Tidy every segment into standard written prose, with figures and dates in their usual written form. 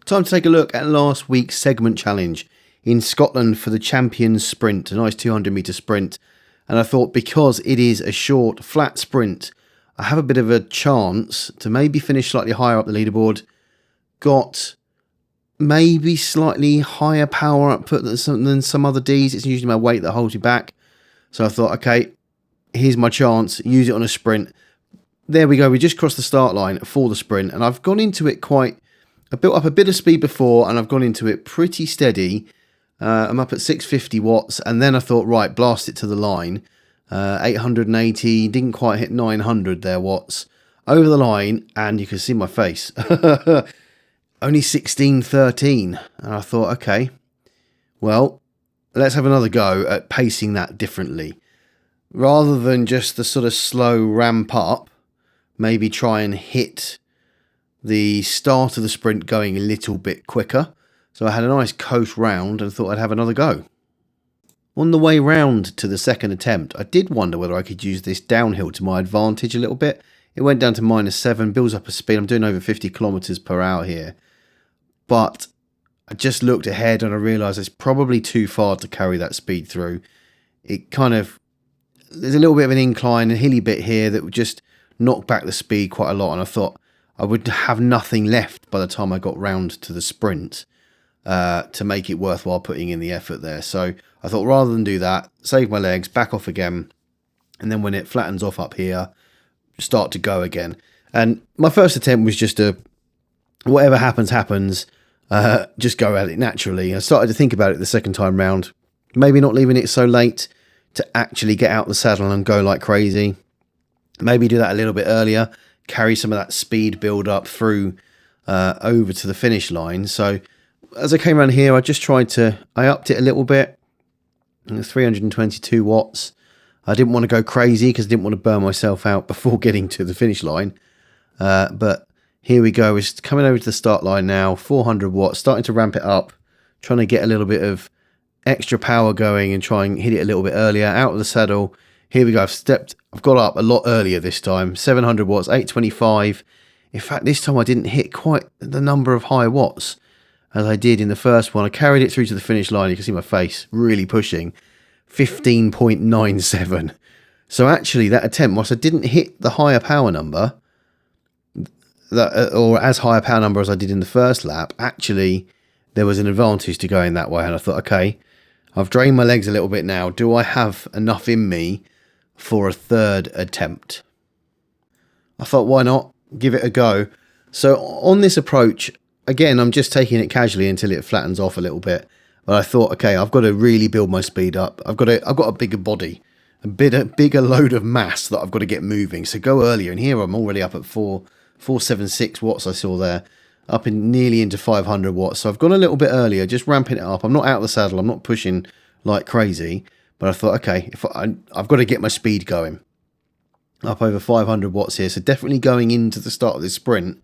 Time to take a look at last week's segment challenge in Scotland for the Champions Sprint, a nice 200 metre sprint. And I thought because it is a short, flat sprint, I have a bit of a chance to maybe finish slightly higher up the leaderboard. Got maybe slightly higher power output than some other Ds. It's usually my weight that holds you back. So I thought, okay, here's my chance. Use it on a sprint. There we go. We just crossed the start line for the sprint. And I've gone into it I built up a bit of speed before and I've gone into it pretty steady. I'm up at 650 watts. And then I thought, right, blast it to the line. 880, didn't quite hit 900 there watts. Over the line, and you can see my face. Only 1613. And I thought, okay, well, let's have another go at pacing that differently. Rather than just the sort of slow ramp up, maybe try and hit the start of the sprint going a little bit quicker. So I had a nice coast round and thought I'd have another go. On the way round to the second attempt, I did wonder whether I could use this downhill to my advantage a little bit. It went down to -7, builds up a speed. I'm doing over 50 kilometers per hour here. But I just looked ahead and I realised it's probably too far to carry that speed through. There's a little bit of an incline, a hilly bit here that would just knock back the speed quite a lot. And I thought I would have nothing left by the time I got round to the sprint to make it worthwhile putting in the effort there. So I thought rather than do that, save my legs, back off again. And then when it flattens off up here, start to go again. And my first attempt was just whatever happens, just go at it naturally. I started to think about it the second time round, maybe not leaving it so late to actually get out the saddle and go like crazy. Maybe do that a little bit earlier, carry some of that speed build up through over to the finish line. So as I came around here, I upped it a little bit, 322 watts. I didn't want to go crazy because I didn't want to burn myself out before getting to the finish line. But here we go. It's coming over to the start line now, 400 watts, starting to ramp it up, trying to get a little bit of extra power going and try and hit it a little bit earlier, out of the saddle. Here we go. I've got up a lot earlier this time, 700 watts, 825. In fact, this time I didn't hit quite the number of high watts as I did in the first one. I carried it through to the finish line. You can see my face really pushing, 15.97. So actually that attempt, whilst I didn't hit the higher power number, or as high a power number as I did in the first lap, actually there was an advantage to going that way. And I thought, okay, I've drained my legs a little bit now. Do I have enough in me for a third attempt? I thought, why not? Give it a go. So on this approach, again, I'm just taking it casually until it flattens off a little bit. But I thought, okay, I've got to really build my speed up. I've got a bigger body, a bigger load of mass that I've got to get moving. So go earlier. And here I'm already up at 476 watts. I saw there, up in nearly into 500 watts. So I've gone a little bit earlier, just ramping it up. I'm not out of the saddle. I'm not pushing like crazy. But I thought, okay, I've got to get my speed going. Up over 500 watts here. So definitely going into the start of this sprint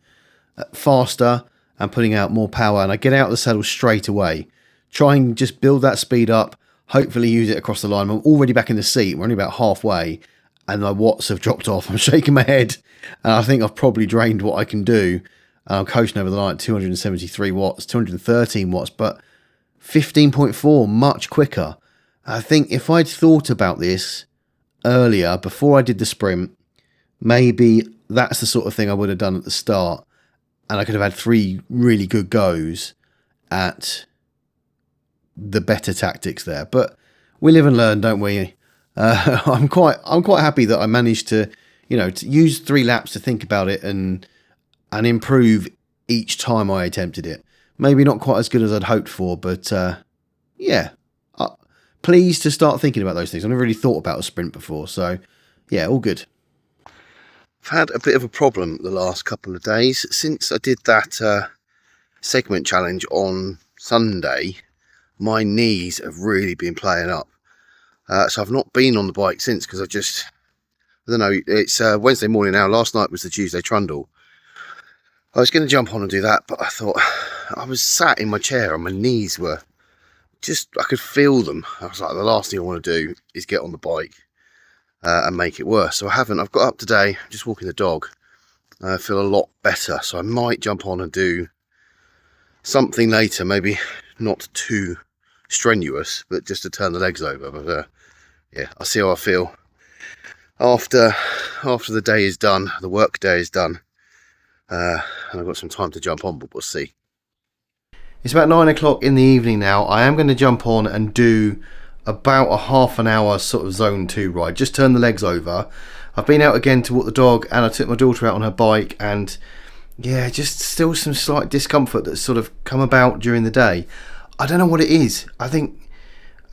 faster and putting out more power. And I get out of the saddle straight away. Try and just build that speed up. Hopefully use it across the line. I'm already back in the seat. We're only about halfway. And my watts have dropped off. I'm shaking my head. And I think I've probably drained what I can do. I'm coasting over the line at 273 watts, 213 watts. But 15.4, much quicker. I think if I'd thought about this earlier, before I did the sprint, maybe that's the sort of thing I would have done at the start. And I could have had 3 really good goes at the better tactics there. But we live and learn, don't we? I'm quite happy that I managed to use 3 laps to think about it and improve each time I attempted it. Maybe not quite as good as I'd hoped for, but yeah. Pleased to start thinking about those things. I've never really thought about a sprint before, so yeah, all good. I've had a bit of a problem the last couple of days. Since I did that segment challenge on Sunday, my knees have really been playing up. So I've not been on the bike since because I don't know, it's Wednesday morning now. Last night was the Tuesday trundle. I was going to jump on and do that, but I thought, I was sat in my chair and my knees were I could feel them. I was like, the last thing I want to do is get on the bike and make it worse. So I haven't. I've got up today, just walking the dog. I feel a lot better. So I might jump on and do something later, maybe not too strenuous, but just to turn the legs over. But yeah, I'll see how I feel after the day is done, the work day is done, and I've got some time to jump on, but we'll see. It's about 9 o'clock in the evening now. I am going to jump on and do about a half an hour sort of zone 2 ride, just turn the legs over. I've been out again to walk the dog, and I took my daughter out on her bike, and yeah, just still some slight discomfort that's sort of come about during the day. I don't know what it is. I think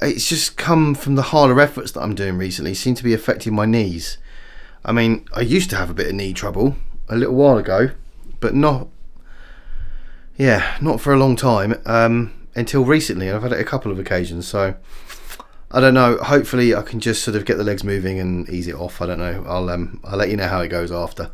it's just come from the harder efforts that I'm doing recently. Seem to be affecting my knees. I mean, I used to have a bit of knee trouble a little while ago, but not for a long time, until recently. I've had it a couple of occasions, so I don't know. Hopefully I can just sort of get the legs moving and ease it off. I don't know. I'll let you know how it goes after.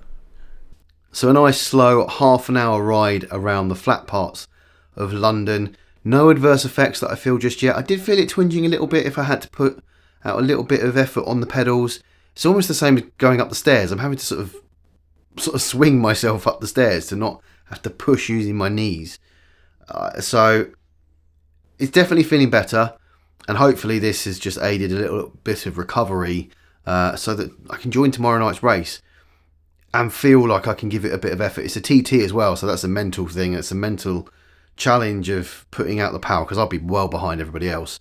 So a nice slow half an hour ride around the flat parts of London. No adverse effects that I feel just yet. I did feel it twinging a little bit if I had to put out a little bit of effort on the pedals. It's almost the same as going up the stairs. I'm having to sort of swing myself up the stairs to not have to push using my knees. So it's definitely feeling better, and hopefully this has just aided a little bit of recovery, so that I can join tomorrow night's race and feel like I can give it a bit of effort. It's a TT as well, so that's a mental thing. It's a mental challenge of putting out the power, because I'll be well behind everybody else.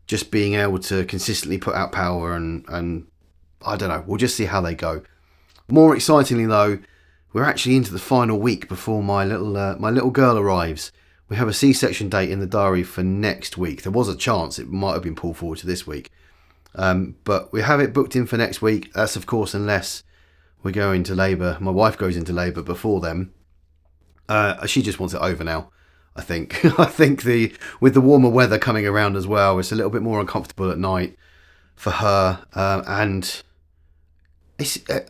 Just being able to consistently put out power, and I don't know, we'll just see how they go. More excitingly though, we're actually into the final week before my little girl arrives. We have a C-section date in the diary for next week. There was a chance it might have been pulled forward to this week, but we have it booked in for next week. That's of course unless we go into labour. My wife goes into labour before then. She just wants it over now, I think. I think with the warmer weather coming around as well, it's a little bit more uncomfortable at night for her, and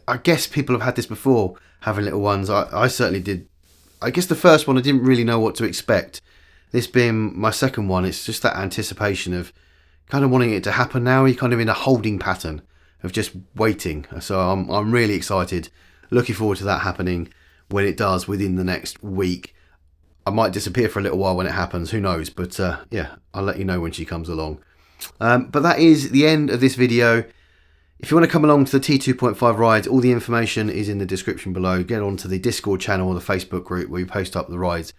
I guess people have had this before, having little ones. I certainly did. I guess the first one I didn't really know what to expect. This being my second one, it's just that anticipation of kind of wanting it to happen now. You're kind of in a holding pattern of just waiting. So I'm really excited, looking forward to that happening when it does within the next week. I might disappear for a little while when it happens, who knows, but yeah, I'll let you know when she comes along. But that is the end of this video. If you want to come along to the T2.5 rides, all the information is in the description below. Get onto the Discord channel or the Facebook group where we post up the rides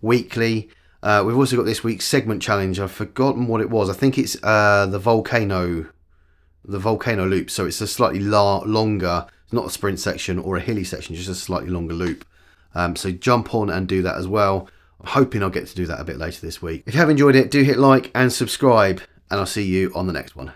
weekly. We've also got this week's segment challenge. I've forgotten what it was. I think it's the volcano loop. So it's a slightly longer, not a sprint section or a hilly section, just a slightly longer loop. So jump on and do that as well. I'm hoping I'll get to do that a bit later this week. If you have enjoyed it, do hit like and subscribe, and I'll see you on the next one.